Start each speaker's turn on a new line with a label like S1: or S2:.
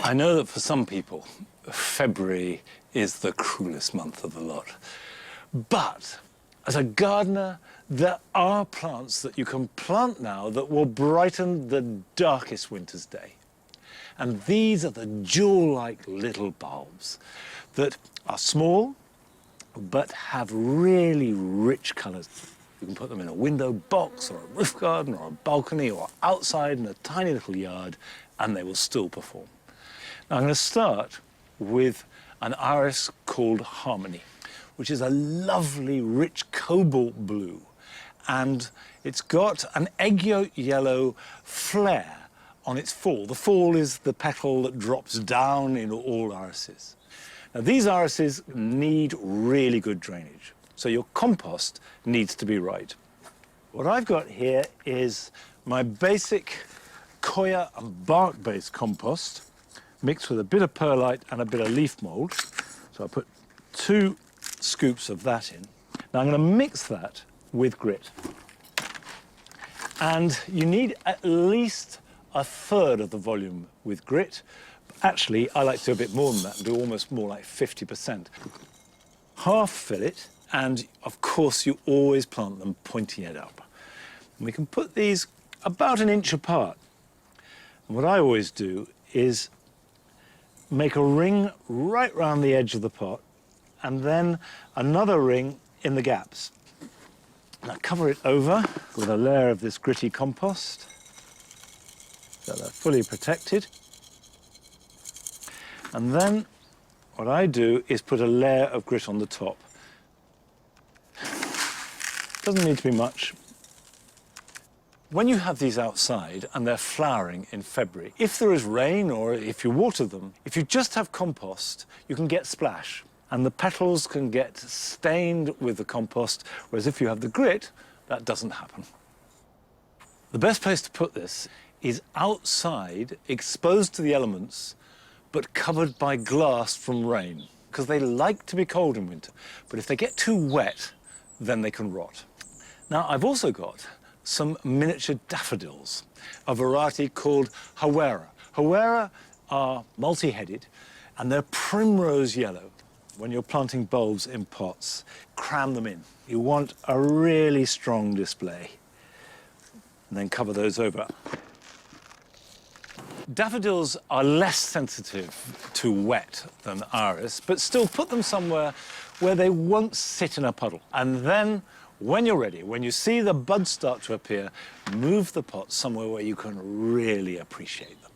S1: I know that for some people, February is the cruelest month of the lot. But as a gardener, there are plants that you can plant now that will brighten the darkest winter's day. And these are the jewel-like little bulbs that are small, but have really rich colours. You can put them in a window box or a roof garden or a balcony or outside in a tiny little yard, and they will still perform. Now, I'm going to start with an iris called Harmony, which is a lovely, rich cobalt blue. And it's got an egg yolk yellow flare on its fall. The fall is the petal that drops down in all irises. Now, these irises need really good drainage, so your compost needs to be right. What I've got here is my basic coir and bark-based compost, mixed with a bit of perlite and a bit of leaf mould. So I put 2 scoops of that in. Now I'm going to mix that with grit. And you need at least 1/3 of the volume with grit. Actually, I like to do a bit more than that and do almost more like 50%. Half fill it, and of course you always plant them pointy head up. And we can put these about 1 inch apart. And what I always do is make a ring right round the edge of the pot, and then another ring in the gaps. Now cover it over with a layer of this gritty compost, so they're fully protected. And then what I do is put a layer of grit on the top. Doesn't need to be much. When you have these outside and they're flowering in February, if there is rain or if you water them, if you just have compost, you can get splash and the petals can get stained with the compost, whereas if you have the grit, that doesn't happen. The best place to put this is outside, exposed to the elements, but covered by glass from rain, because they like to be cold in winter. But if they get too wet, then they can rot. Now, I've also got some miniature daffodils, a variety called Hawera. Hawera are multi-headed, and they're primrose yellow. When you're planting bulbs in pots, cram them in. You want a really strong display, and then cover those over. Daffodils are less sensitive to wet than iris, but still put them somewhere where they won't sit in a puddle. And then, when you're ready, when you see the buds start to appear, move the pot somewhere where you can really appreciate them.